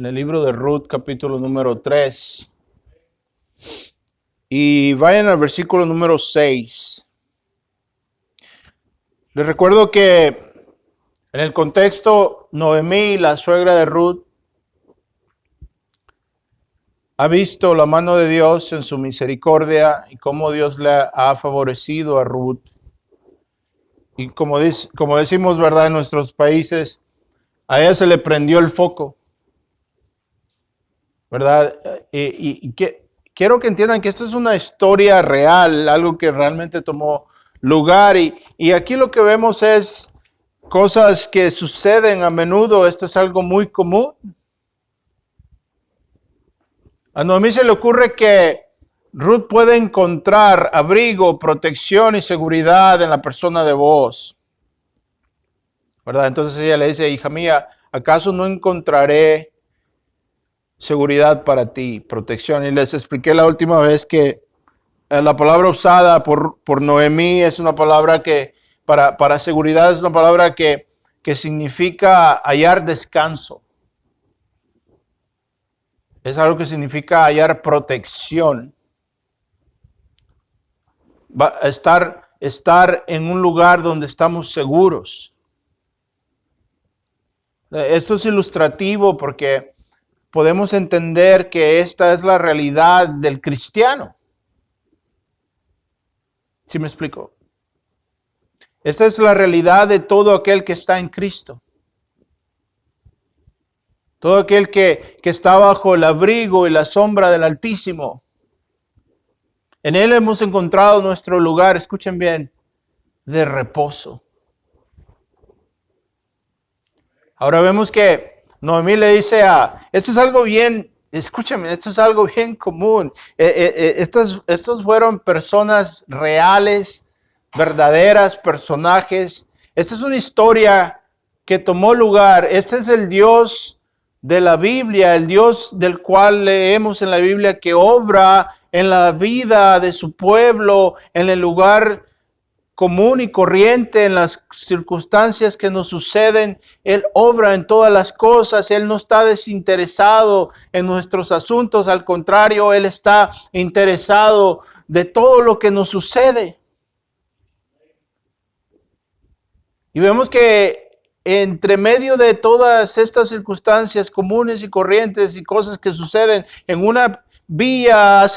en el libro de Ruth, capítulo número 3. Y vayan al versículo número 6. Les recuerdo que en el contexto, Noemí, la suegra de Ruth, ha visto la mano de Dios en su misericordia y cómo Dios le ha favorecido a Ruth. Y como decimos, ¿verdad? En nuestros países, a ella se le prendió el foco, ¿verdad? Quiero que entiendan que esto es una historia real, algo que realmente tomó lugar. Y aquí lo que vemos es cosas que suceden a menudo. Esto es algo muy común. A Noemí se le ocurre que Ruth puede encontrar abrigo, protección y seguridad en la persona de Booz, ¿verdad? Entonces ella le dice: hija mía, ¿acaso no encontraré seguridad para ti, protección? Y les expliqué la última vez que la palabra usada por Noemí es una palabra que para seguridad es una palabra que significa hallar descanso. Es algo que significa hallar protección. Estar en un lugar donde estamos seguros. Esto es ilustrativo porque podemos entender que esta es la realidad del cristiano. ¿Sí me explico? Esta es la realidad de todo aquel que está en Cristo. Todo aquel que está bajo el abrigo y la sombra del Altísimo. En Él hemos encontrado nuestro lugar, escuchen bien, de reposo. Ahora vemos que Noemí le dice esto es algo bien, escúchame, esto es algo bien común. Estos fueron personas reales, verdaderas, personajes. Esta es una historia que tomó lugar. Este es el Dios de la Biblia, el Dios del cual leemos en la Biblia que obra en la vida de su pueblo, en el lugar común y corriente, en las circunstancias que nos suceden. Él obra en todas las cosas. Él no está desinteresado en nuestros asuntos. Al contrario, Él está interesado de todo lo que nos sucede. Y vemos que entre medio de todas estas circunstancias comunes y corrientes y cosas que suceden en una vía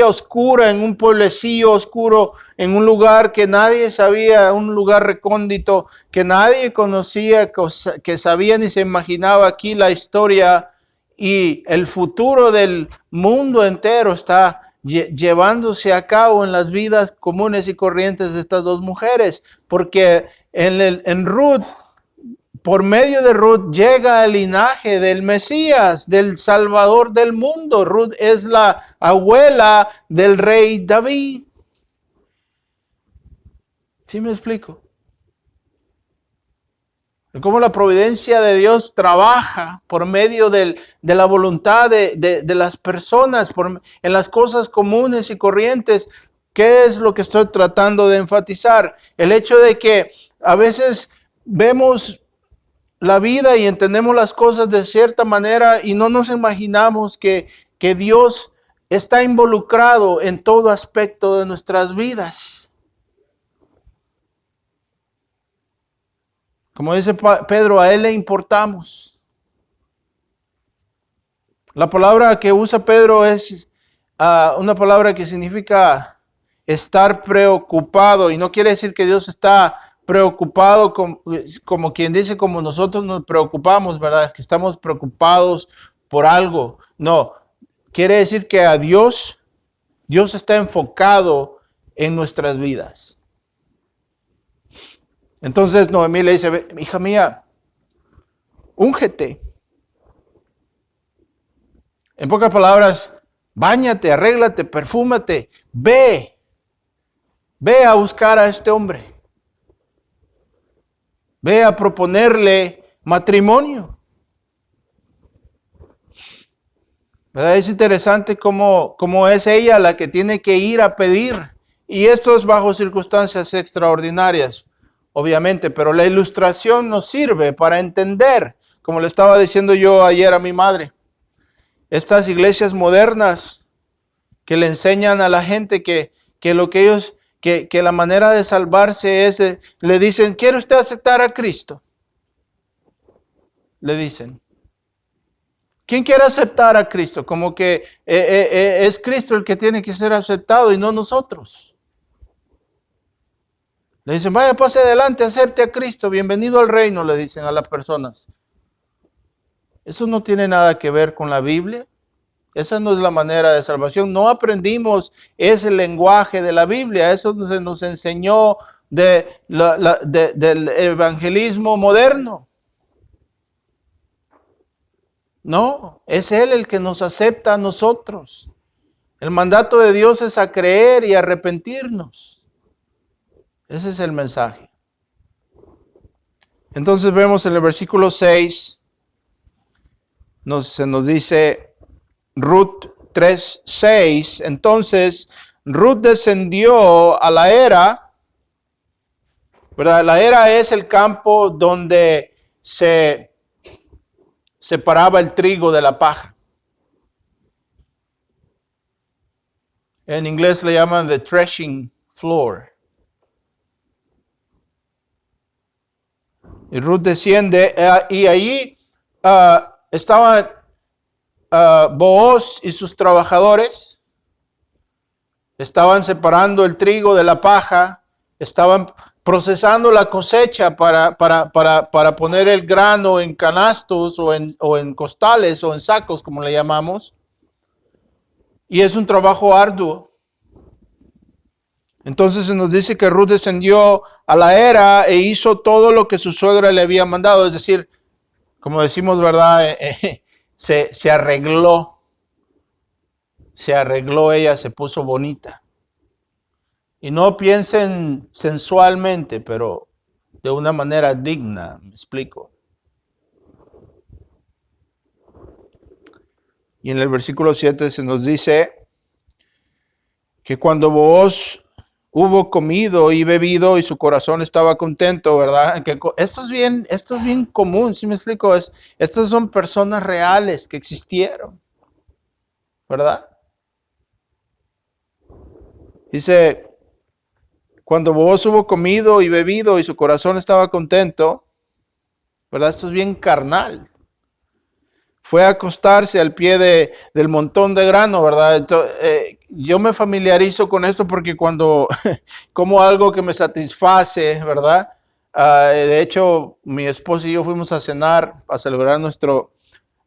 oscura, en un pueblecillo oscuro, en un lugar que nadie sabía, un lugar recóndito que nadie conocía, que sabía ni se imaginaba, aquí la historia y el futuro del mundo entero está llevándose a cabo en las vidas comunes y corrientes de estas dos mujeres, porque en Ruth, por medio de Ruth, llega el linaje del Mesías, del Salvador del mundo. Ruth es la abuela del rey David. ¿Sí me explico? Cómo la providencia de Dios trabaja por medio de la voluntad de las personas, en las cosas comunes y corrientes. ¿Qué es lo que estoy tratando de enfatizar? El hecho de que a veces vemos la vida y entendemos las cosas de cierta manera y no nos imaginamos que Dios está involucrado en todo aspecto de nuestras vidas. Como dice Pedro, a Él le importamos. La palabra que usa Pedro es una palabra que significa estar preocupado, y no quiere decir que Dios está preocupado como quien dice, como nosotros nos preocupamos, ¿verdad? Es que estamos preocupados por algo. No, quiere decir que a Dios está enfocado en nuestras vidas. Entonces Noemí le dice: hija mía, úngete. En pocas palabras, báñate, arréglate, perfúmate, ve a buscar a este hombre. Ve a proponerle matrimonio. ¿Verdad? Es interesante cómo es ella la que tiene que ir a pedir. Y esto es bajo circunstancias extraordinarias, obviamente, pero la ilustración nos sirve para entender como le estaba diciendo yo ayer a mi madre, estas iglesias modernas que le enseñan a la gente que lo que ellos, que la manera de salvarse es, le dicen, ¿quiere usted aceptar a Cristo? Le dicen. ¿Quién quiere aceptar a Cristo? Como que es Cristo el que tiene que ser aceptado y no nosotros. Le dicen, vaya, pase adelante, acepte a Cristo, bienvenido al reino, le dicen a las personas. Eso no tiene nada que ver con la Biblia. Esa no es la manera de salvación. No aprendimos ese lenguaje de la Biblia. Eso se nos enseñó del evangelismo moderno. No, es Él el que nos acepta a nosotros. El mandato de Dios es a creer y arrepentirnos. Ese es el mensaje. Entonces vemos en el versículo 6, se nos dice Ruth 3:6. Entonces Ruth descendió a la era, ¿verdad? La era es el campo donde se separaba el trigo de la paja. En inglés le llaman the threshing floor. Y Ruth desciende y allí estaban Booz y sus trabajadores. Estaban separando el trigo de la paja. Estaban procesando la cosecha para poner el grano en canastos o en costales o en sacos, como le llamamos. Y es un trabajo arduo. Entonces se nos dice que Ruth descendió a la era e hizo todo lo que su suegra le había mandado. Es decir, como decimos, ¿verdad? Se arregló. Se arregló ella, se puso bonita. Y no piensen sensualmente, pero de una manera digna, me explico. Y en el versículo 7 se nos dice que cuando Booz hubo comido y bebido y su corazón estaba contento, ¿verdad? Que esto es bien común, ¿sí me explico? Estas son personas reales que existieron, ¿verdad? Dice, cuando Booz hubo comido y bebido y su corazón estaba contento, ¿verdad? Esto es bien carnal. Fue a acostarse al pie del montón de grano, ¿verdad? Entonces, yo me familiarizo con esto porque cuando como algo que me satisface, ¿verdad? De hecho, mi esposa y yo fuimos a cenar, a celebrar nuestro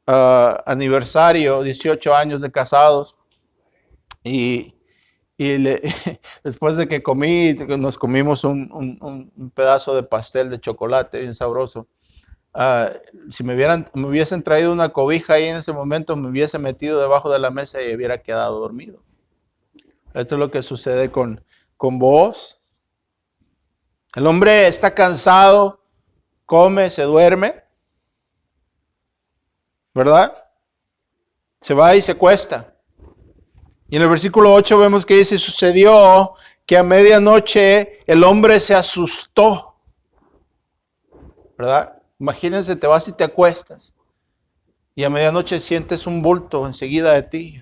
aniversario, 18 años de casados. Y después de que nos comimos un pedazo de pastel de chocolate bien sabroso. Si me hubiesen traído una cobija ahí en ese momento, me hubiese metido debajo de la mesa y hubiera quedado dormido. Esto es lo que sucede con Booz. El hombre está cansado, come, se duerme, ¿verdad? Se va y se acuesta. Y en el versículo 8 vemos que dice, sucedió que a medianoche el hombre se asustó, ¿verdad? Imagínense, te vas y te acuestas y a medianoche sientes un bulto enseguida de ti.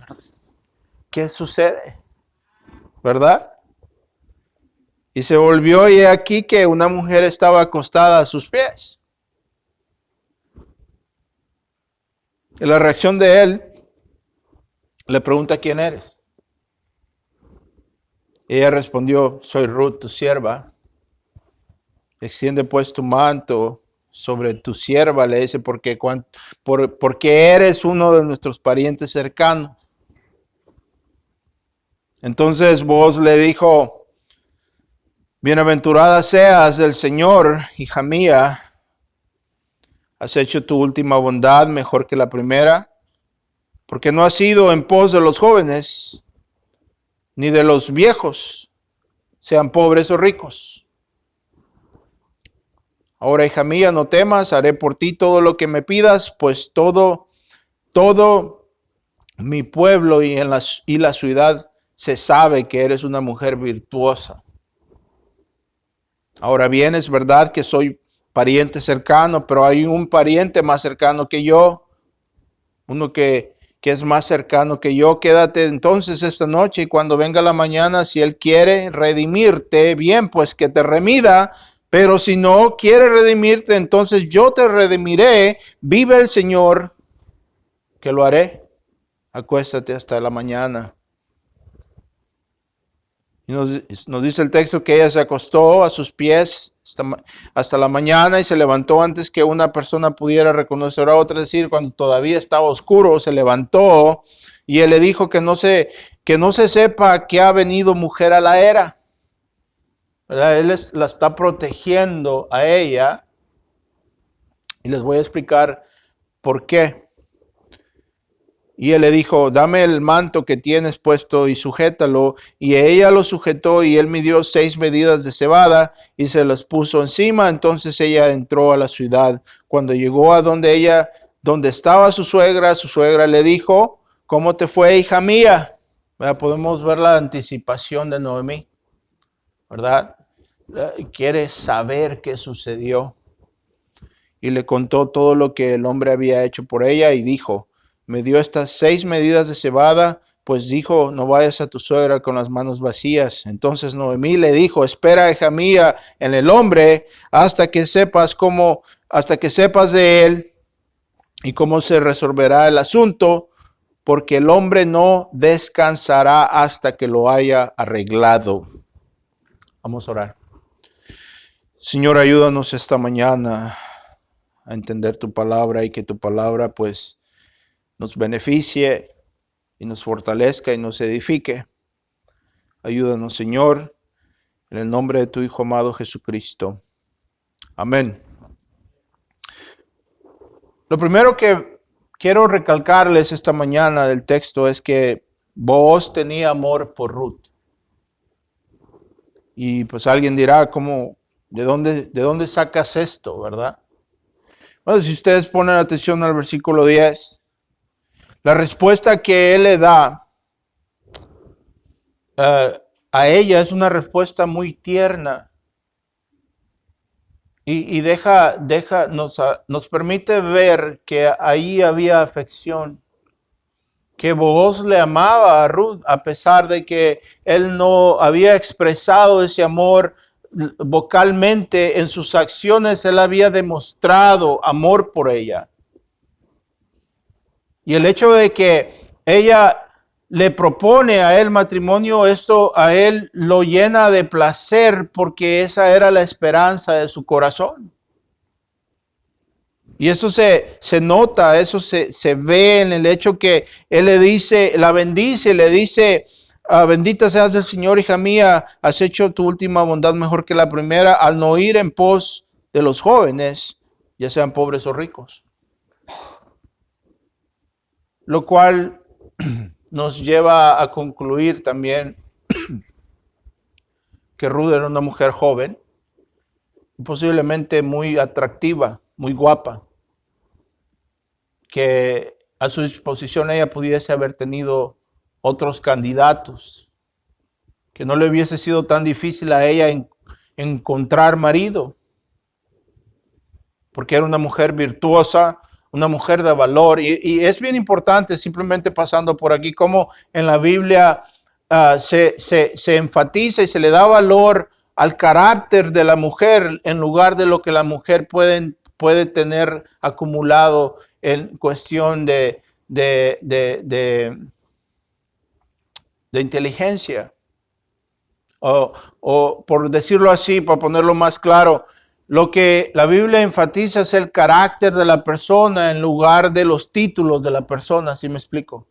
¿Qué sucede? ¿Verdad? Y se volvió y he aquí que una mujer estaba acostada a sus pies. Y la reacción de él le pregunta quién eres. Ella respondió, soy Ruth, tu sierva. Extiende pues tu manto sobre tu sierva, le dice, porque eres uno de nuestros parientes cercanos. Entonces Booz le dijo, bienaventurada seas del Señor, hija mía, has hecho tu última bondad mejor que la primera, porque no has ido en pos de los jóvenes, ni de los viejos, sean pobres o ricos. Ahora, hija mía, no temas, haré por ti todo lo que me pidas, pues todo mi pueblo y la ciudad se sabe que eres una mujer virtuosa. Ahora bien, es verdad que soy pariente cercano, pero hay un pariente más cercano que yo, uno que es más cercano que yo. Quédate entonces esta noche y cuando venga la mañana, si Él quiere redimirte, bien, pues que te remida. Pero si no quiere redimirte, entonces yo te redimiré. Vive el Señor, que lo haré. Acuéstate hasta la mañana. Y nos dice el texto que ella se acostó a sus pies hasta la mañana y se levantó antes que una persona pudiera reconocer a otra. Es decir, cuando todavía estaba oscuro, se levantó y él le dijo que no se sepa que ha venido mujer a la era. ¿Verdad? Él la está protegiendo a ella y les voy a explicar por qué. Y él le dijo, dame el manto que tienes puesto y sujétalo. Y ella lo sujetó y él midió 6 medidas de cebada y se las puso encima. Entonces ella entró a la ciudad. Cuando llegó a donde estaba su suegra le dijo, ¿cómo te fue, hija mía? ¿Verdad? Podemos ver la anticipación de Noemí, ¿verdad? Quiere saber qué sucedió. Y le contó todo lo que el hombre había hecho por ella y dijo, me dio estas 6 medidas de cebada, pues dijo, no vayas a tu suegra con las manos vacías. Entonces Noemí le dijo, espera, hija mía, en el hombre, hasta que sepas de él y cómo se resolverá el asunto, porque el hombre no descansará hasta que lo haya arreglado. Vamos a orar. Señor, ayúdanos esta mañana a entender tu palabra y que tu palabra pues nos beneficie y nos fortalezca y nos edifique. Ayúdanos, Señor, en el nombre de tu Hijo amado Jesucristo. Amén. Lo primero que quiero recalcarles esta mañana del texto es que Booz tenía amor por Ruth. Y pues alguien dirá, ¿de dónde sacas esto, verdad? Bueno, si ustedes ponen atención al versículo 10, la respuesta que él le da a ella es una respuesta muy tierna y nos permite ver que ahí había afección, que Booz le amaba a Ruth a pesar de que él no había expresado ese amor vocalmente. En sus acciones él había demostrado amor por ella. Y el hecho de que ella le propone a él matrimonio, esto a él lo llena de placer porque esa era la esperanza de su corazón. Y eso se nota, eso se ve en el hecho que él le dice, la bendice, le dice, bendita seas del Señor, hija mía, has hecho tu última bondad mejor que la primera al no ir en pos de los jóvenes, ya sean pobres o ricos. Lo cual nos lleva a concluir también que Ruth era una mujer joven, posiblemente muy atractiva, muy guapa, que a su disposición ella pudiese haber tenido otros candidatos, que no le hubiese sido tan difícil a ella encontrar marido, porque era una mujer virtuosa, una mujer de valor. Y es bien importante, simplemente pasando por aquí, como en la Biblia se enfatiza y se le da valor al carácter de la mujer en lugar de lo que la mujer puede tener acumulado en cuestión de inteligencia. O por decirlo así, para ponerlo más claro, lo que la Biblia enfatiza es el carácter de la persona en lugar de los títulos de la persona, ¿sí me explico?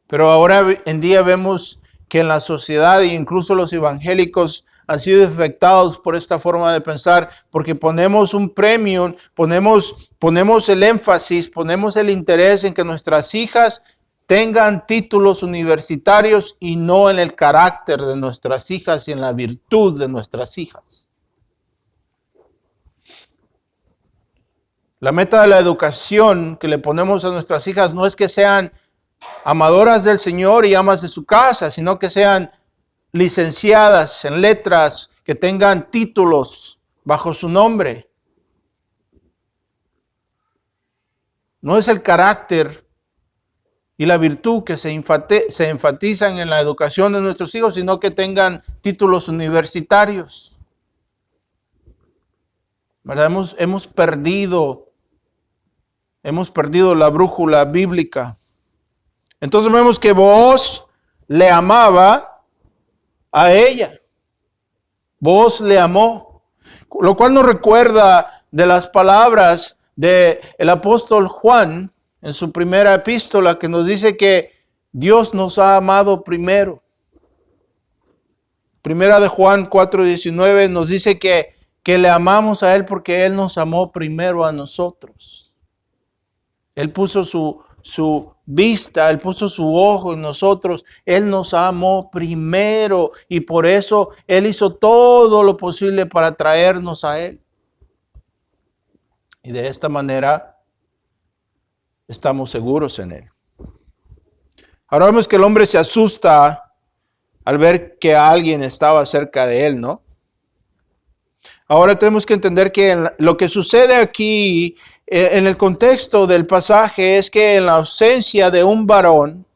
Pero ahora en día vemos que en la sociedad e incluso los evangélicos han sido afectados por esta forma de pensar, porque ponemos un premium, ponemos el énfasis, ponemos el interés en que nuestras hijas tengan títulos universitarios y no en el carácter de nuestras hijas y en la virtud de nuestras hijas. La meta de la educación que le ponemos a nuestras hijas no es que sean amadoras del Señor y amas de su casa, sino que sean licenciadas en letras, que tengan títulos bajo su nombre. No es el carácter y la virtud que se enfatizan en la educación de nuestros hijos, sino que tengan títulos universitarios. ¿Verdad? Hemos perdido la brújula bíblica. Entonces vemos que Booz le amaba a ella. Booz le amó, lo cual nos recuerda de las palabras del apóstol Juan en su primera epístola, que nos dice que Dios nos ha amado primero. Primera de Juan 4:19 nos dice que le amamos a Él porque Él nos amó primero a nosotros. Él puso su vista, Él puso su ojo en nosotros. Él nos amó primero y por eso Él hizo todo lo posible para traernos a Él. Y de esta manera estamos seguros en Él. Ahora vemos que el hombre se asusta al ver que alguien estaba cerca de él, ¿no? Ahora tenemos que entender que lo que sucede aquí en el contexto del pasaje es que en la ausencia de un varón,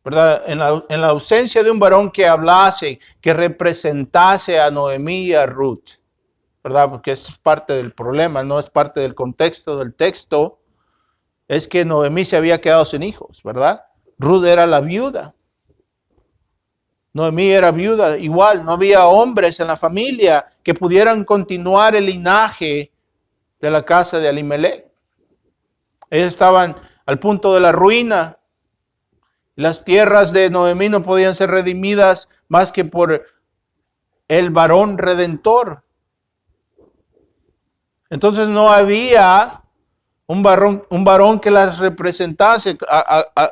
¿verdad? En la ausencia de un varón que hablase, que representase a Noemí y a Ruth, ¿verdad? Porque es parte del problema, no es parte del contexto del texto. Es que Noemí se había quedado sin hijos, ¿verdad? Ruth era la viuda. Noemí era viuda, igual, no había hombres en la familia que pudieran continuar el linaje de la casa de Elimelech. Ellos estaban al punto de la ruina. Las tierras de Noemí no podían ser redimidas más que por el varón redentor. Entonces no había un varón que las representase.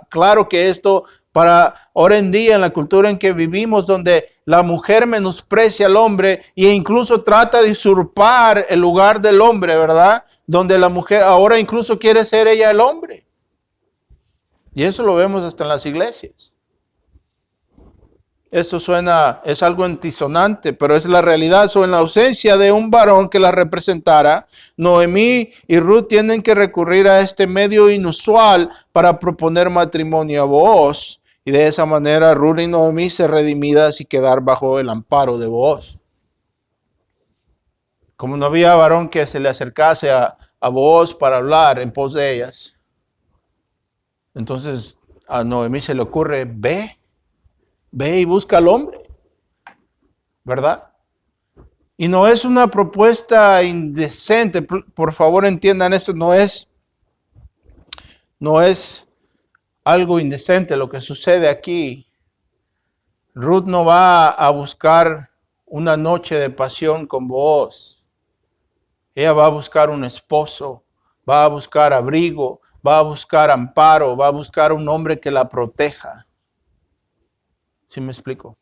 Claro que esto para ahora en día en la cultura en que vivimos, donde la mujer menosprecia al hombre e incluso trata de usurpar el lugar del hombre, ¿verdad? Donde la mujer ahora incluso quiere ser ella el hombre. Y eso lo vemos hasta en las iglesias. Esto es algo antisonante, pero es la realidad. En la ausencia de un varón que la representara, Noemí y Ruth tienen que recurrir a este medio inusual para proponer matrimonio a Booz. Y de esa manera Ruth y Noemí se redimidas y quedar bajo el amparo de Booz. Como no había varón que se le acercase a Booz para hablar en pos de ellas, entonces a Noemí se le ocurre, ve y busca al hombre, ¿verdad? Y no es una propuesta indecente, por favor entiendan esto, no es algo indecente lo que sucede aquí. Ruth no va a buscar una noche de pasión con Booz. Ella va a buscar un esposo, va a buscar abrigo, va a buscar amparo, va a buscar un hombre que la proteja. ¿Sí me explico?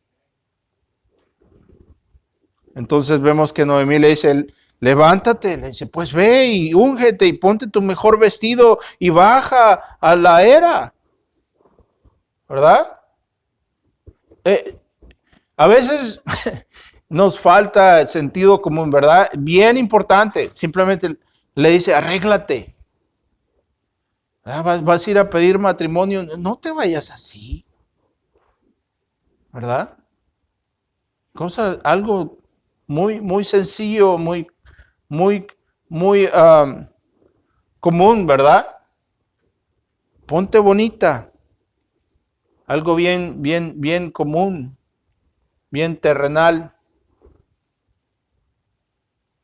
Entonces vemos que Noemí le dice, levántate, le dice, pues ve y úngete y ponte tu mejor vestido y baja a la era. ¿Verdad? A veces nos falta sentido común, ¿verdad? Bien importante. Simplemente le dice, arréglate. Vas a ir a pedir matrimonio. No te vayas así. ¿Verdad? Algo muy, muy sencillo, muy común, ¿verdad? Ponte bonita. Algo bien común, bien terrenal.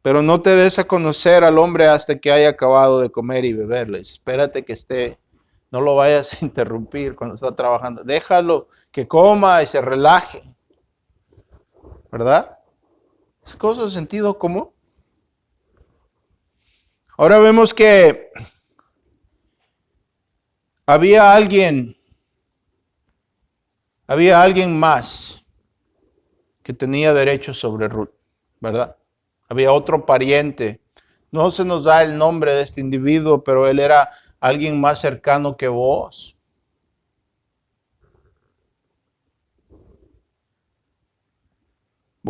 Pero no te des a conocer al hombre hasta que haya acabado de comer y beber. Espérate que esté, no lo vayas a interrumpir cuando está trabajando. Déjalo que coma y se relaje. ¿Verdad? Es cosa de sentido común. Ahora vemos que había alguien más que tenía derecho sobre Ruth, ¿verdad? Había otro pariente. No se nos da el nombre de este individuo, pero él era alguien más cercano que Booz.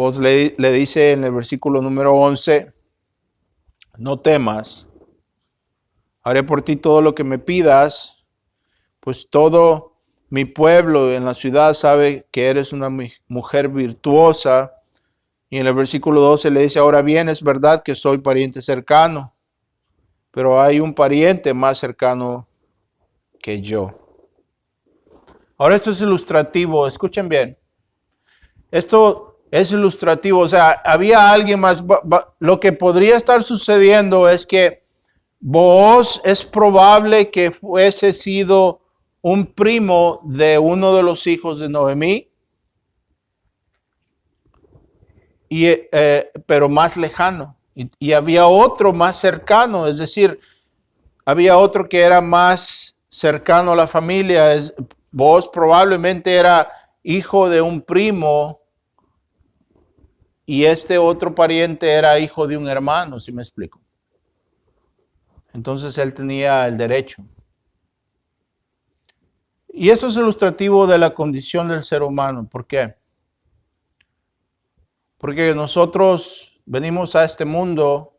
Vos le dice en el versículo número 11, no temas, haré por ti todo lo que me pidas, pues todo mi pueblo en la ciudad sabe que eres una mujer virtuosa. Y en el versículo 12 le dice, ahora bien, es verdad que soy pariente cercano, pero hay un pariente más cercano que yo. Ahora esto es ilustrativo, escuchen bien. Esto es ilustrativo, o sea, había alguien más. Lo que podría estar sucediendo es que Booz es probable que fuese sido un primo de uno de los hijos de Noemí, pero más lejano. Y había otro más cercano, es decir, había otro que era más cercano a la familia. Booz probablemente era hijo de un primo y este otro pariente era hijo de un hermano, si me explico. Entonces él tenía el derecho. Y eso es ilustrativo de la condición del ser humano. ¿Por qué? Porque nosotros venimos a este mundo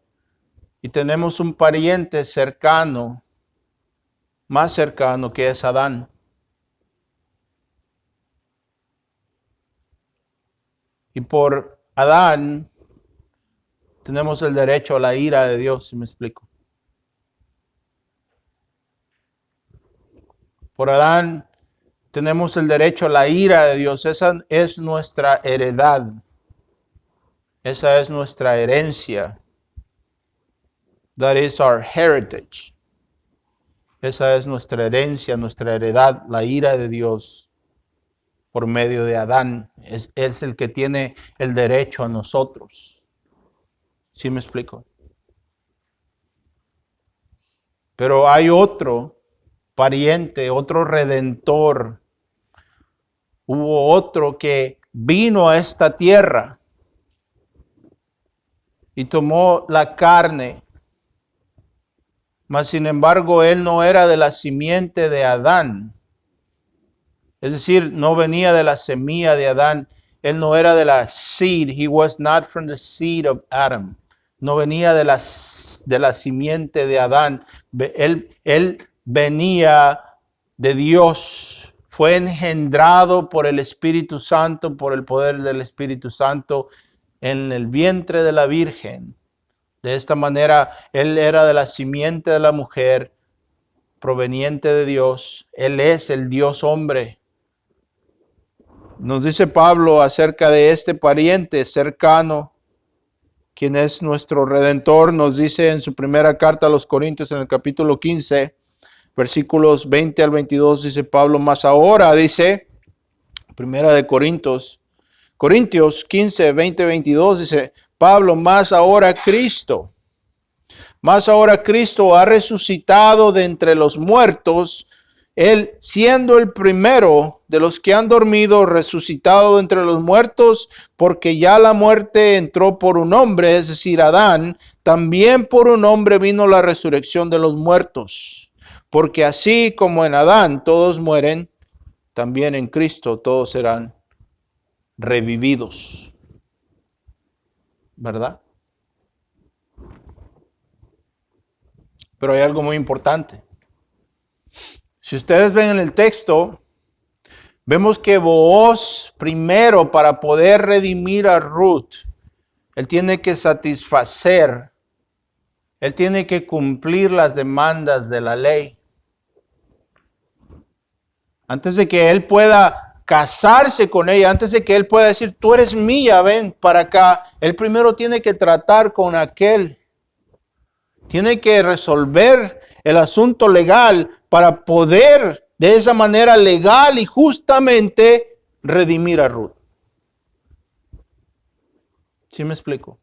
y tenemos un pariente cercano, más cercano, que es Adán. Y por Adán tenemos el derecho a la ira de Dios, si me explico. Por Adán tenemos el derecho a la ira de Dios. Esa es nuestra heredad. Esa es nuestra herencia. That is our heritage. Esa es nuestra herencia, nuestra heredad, la ira de Dios por medio de Adán. Es el que tiene el derecho a nosotros. ¿Sí me explico? Pero hay otro pariente, otro redentor. Hubo otro que vino a esta tierra y tomó la carne. Mas sin embargo, él no era de la simiente de Adán. Es decir, no venía de la semilla de Adán. Él no era de la seed. He was not from the seed of Adam. No venía de la simiente de Adán. Él venía de Dios. Fue engendrado por el Espíritu Santo, por el poder del Espíritu Santo en el vientre de la Virgen. De esta manera, él era de la simiente de la mujer, proveniente de Dios. Él es el Dios hombre. Nos dice Pablo acerca de este pariente cercano, quien es nuestro Redentor. Nos dice en su primera carta a los Corintios, en el capítulo 15, versículos 20 al 22, dice Pablo, más ahora, dice, primera de Corintios 15, 20, 22, dice Pablo, más ahora Cristo ha resucitado de entre los muertos, él siendo el primero de los que han dormido, resucitado de entre los muertos, porque ya la muerte entró por un hombre, es decir, Adán, también por un hombre vino la resurrección de los muertos. Porque así como en Adán todos mueren, también en Cristo todos serán revividos. ¿Verdad? Pero hay algo muy importante. Si ustedes ven en el texto, vemos que Booz primero, para poder redimir a Ruth, él tiene que satisfacer, él tiene que cumplir las demandas de la ley. Antes de que él pueda casarse con ella, antes de que él pueda decir, tú eres mía, ven para acá, él primero tiene que tratar con aquel. Tiene que resolver el asunto legal para poder de esa manera legal y justamente redimir a Ruth. ¿Sí me explico?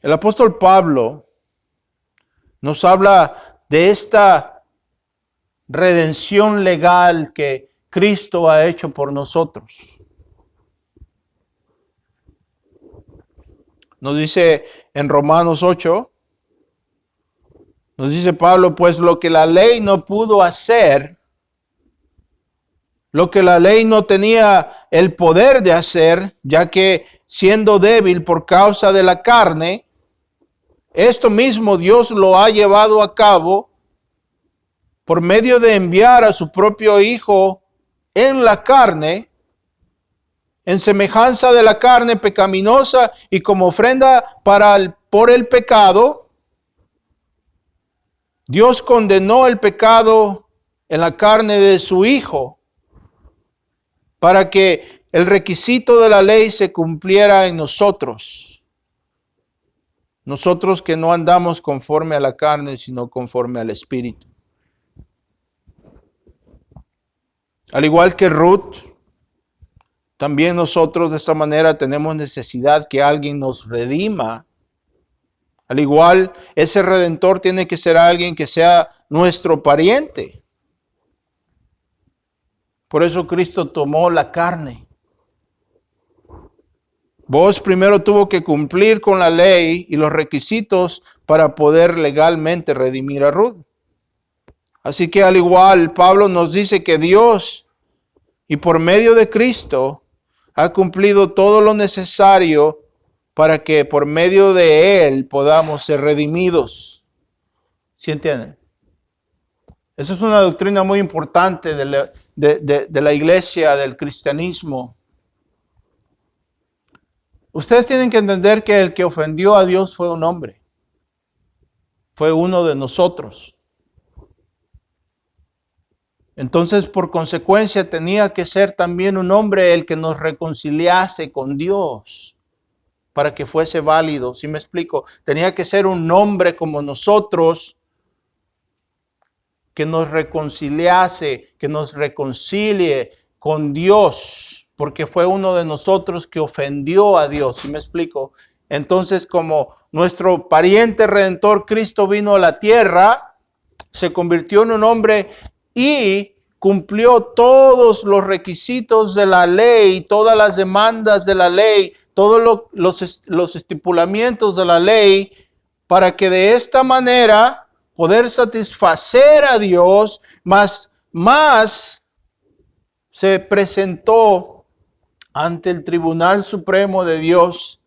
El apóstol Pablo nos habla de esta redención legal que Cristo ha hecho por nosotros. Nos dice en Romanos 8, nos dice Pablo, pues lo que la ley no pudo hacer, lo que la ley no tenía el poder de hacer, ya que siendo débil por causa de la carne, esto mismo Dios lo ha llevado a cabo por medio de enviar a su propio Hijo en la carne, en semejanza de la carne pecaminosa y como ofrenda por el pecado. Dios condenó el pecado en la carne de su Hijo para que el requisito de la ley se cumpliera en nosotros. Nosotros que no andamos conforme a la carne, sino conforme al Espíritu. Al igual que Ruth, también nosotros de esta manera tenemos necesidad que alguien nos redima. Al igual, ese redentor tiene que ser alguien que sea nuestro pariente. Por eso Cristo tomó la carne. Vos primero tuvo que cumplir con la ley y los requisitos para poder legalmente redimir a Ruth. Así que al igual, Pablo nos dice que Dios, y por medio de Cristo, ha cumplido todo lo necesario para que por medio de Él podamos ser redimidos. ¿Sí entienden? Esa es una doctrina muy importante de la iglesia, del cristianismo. Ustedes tienen que entender que el que ofendió a Dios fue un hombre. Fue uno de nosotros. Entonces, por consecuencia, tenía que ser también un hombre el que nos reconciliase con Dios para que fuese válido. ¿Sí me explico? Tenía que ser un hombre como nosotros que nos reconciliase, que nos reconcilie con Dios, porque fue uno de nosotros que ofendió a Dios. ¿Sí me explico? Entonces, como nuestro pariente redentor Cristo vino a la tierra, se convirtió en un hombre y cumplió todos los requisitos de la ley, todas las demandas de la ley, todos los estipulamientos de la ley, para que de esta manera poder satisfacer a Dios, más se presentó ante el Tribunal Supremo de Dios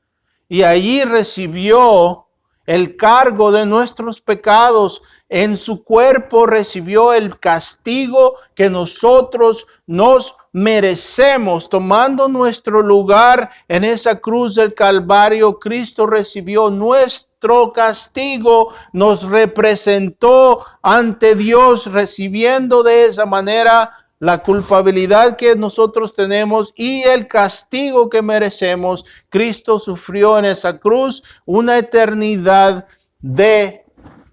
y allí recibió el cargo de nuestros pecados. En su cuerpo recibió el castigo que nosotros nos merecemos. Tomando nuestro lugar en esa cruz del Calvario, Cristo recibió nuestro castigo, nos representó ante Dios, recibiendo de esa manera la culpabilidad que nosotros tenemos y el castigo que merecemos. Cristo sufrió en esa cruz una eternidad de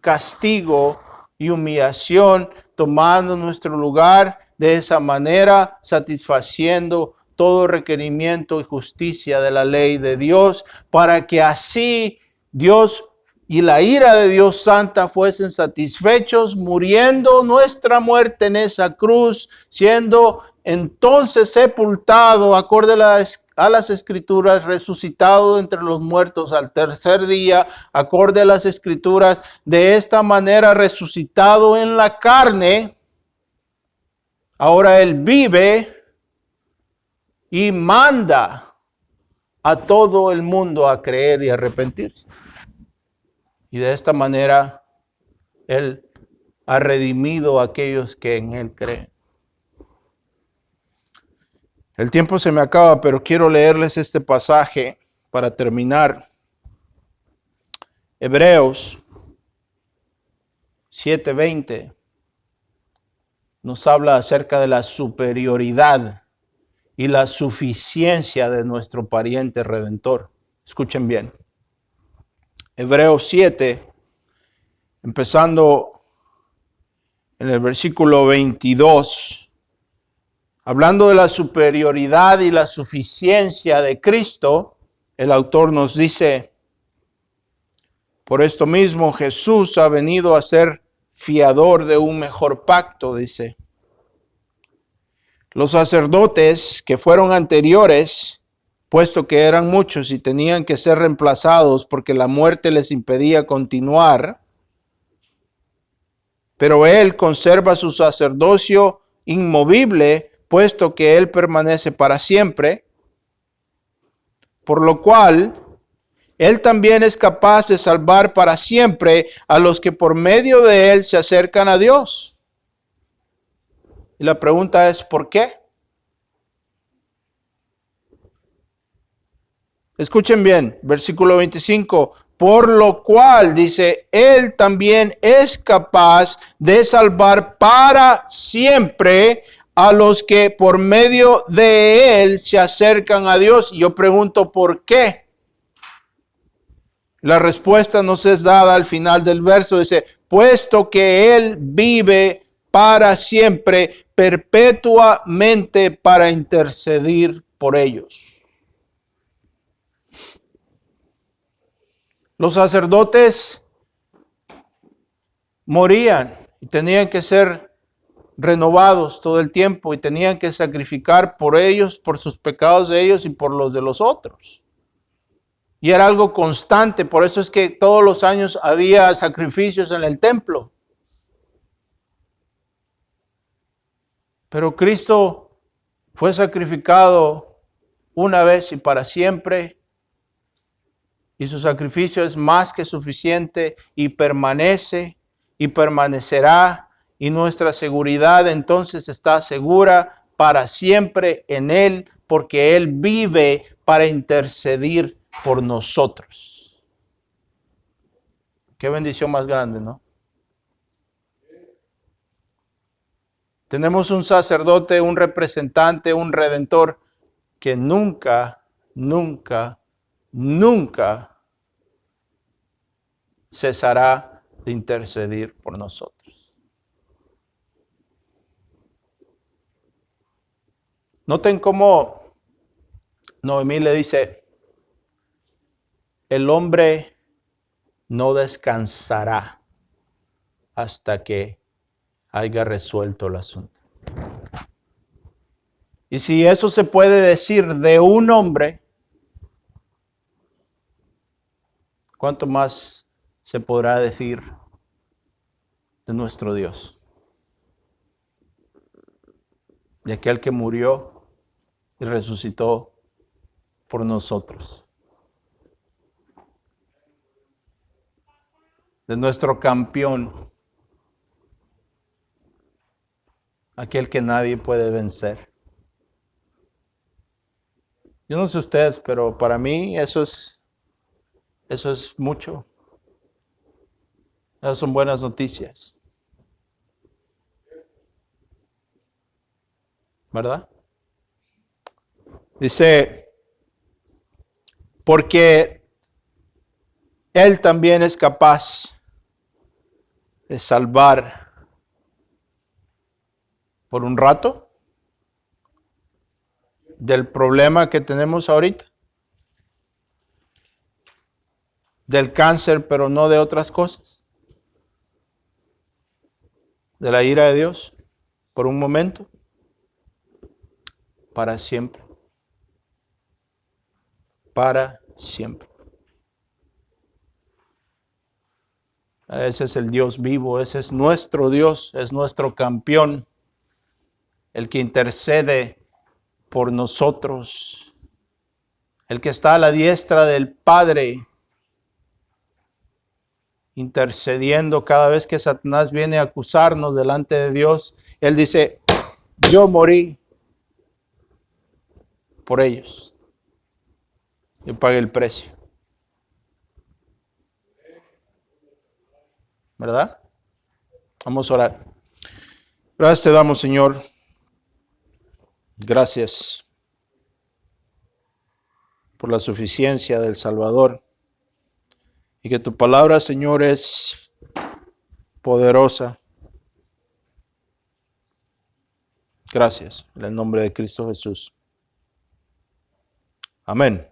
castigo y humillación, tomando nuestro lugar de esa manera, satisfaciendo todo requerimiento y justicia de la ley de Dios, para que así Dios y la ira de Dios Santa fuesen satisfechos, muriendo nuestra muerte en esa cruz, siendo entonces sepultado, acorde a las Escrituras, resucitado entre los muertos al tercer día, acorde a las Escrituras, de esta manera resucitado en la carne. Ahora Él vive y manda a todo el mundo a creer y arrepentirse. Y de esta manera Él ha redimido a aquellos que en Él creen. El tiempo se me acaba, pero quiero leerles este pasaje para terminar. Hebreos 7:20 nos habla acerca de la superioridad y la suficiencia de nuestro pariente redentor. Escuchen bien. Hebreos 7, empezando en el versículo 22, hablando de la superioridad y la suficiencia de Cristo, el autor nos dice: por esto mismo Jesús ha venido a ser fiador de un mejor pacto, dice. Los sacerdotes que fueron anteriores, puesto que eran muchos y tenían que ser reemplazados porque la muerte les impedía continuar, pero Él conserva su sacerdocio inmovible, puesto que Él permanece para siempre, por lo cual Él también es capaz de salvar para siempre a los que por medio de Él se acercan a Dios. Y la pregunta es, ¿por qué? Escuchen bien, versículo 25. Por lo cual, dice, Él también es capaz de salvar para siempre a los que por medio de Él se acercan a Dios. Y yo pregunto, ¿por qué? La respuesta nos es dada al final del verso. Dice, puesto que Él vive para siempre, perpetuamente para interceder por ellos. Los sacerdotes morían y tenían que ser renovados todo el tiempo y tenían que sacrificar por ellos, por sus pecados de ellos y por los de los otros. Y era algo constante, por eso es que todos los años había sacrificios en el templo. Pero Cristo fue sacrificado una vez y para siempre. Y su sacrificio es más que suficiente y permanece y permanecerá. Y nuestra seguridad entonces está segura para siempre en Él, porque Él vive para interceder por nosotros. Qué bendición más grande, ¿no? Tenemos un sacerdote, un representante, un redentor que nunca cesará de interceder por nosotros. Noten cómo Noemí le dice, el hombre no descansará hasta que haya resuelto el asunto. Y si eso se puede decir de un hombre, ¿cuánto más se podrá decir de nuestro Dios? De aquel que murió y resucitó por nosotros. De nuestro campeón, aquel que nadie puede vencer. Yo no sé ustedes, pero para mí eso es mucho. Esas son buenas noticias. ¿Verdad? Dice, porque Él también es capaz de salvar por un rato del problema que tenemos ahorita, del cáncer, pero no de otras cosas, de la ira de Dios, por un momento, para siempre, para siempre. Ese es el Dios vivo, ese es nuestro Dios, es nuestro campeón, el que intercede por nosotros, el que está a la diestra del Padre, intercediendo cada vez que Satanás viene a acusarnos delante de Dios. Él dice, yo morí por ellos, yo pagué el precio. ¿Verdad? Vamos a orar. Gracias te damos, Señor. Gracias por la suficiencia del Salvador. Y que tu palabra, Señor, es poderosa. Gracias. En el nombre de Cristo Jesús. Amén.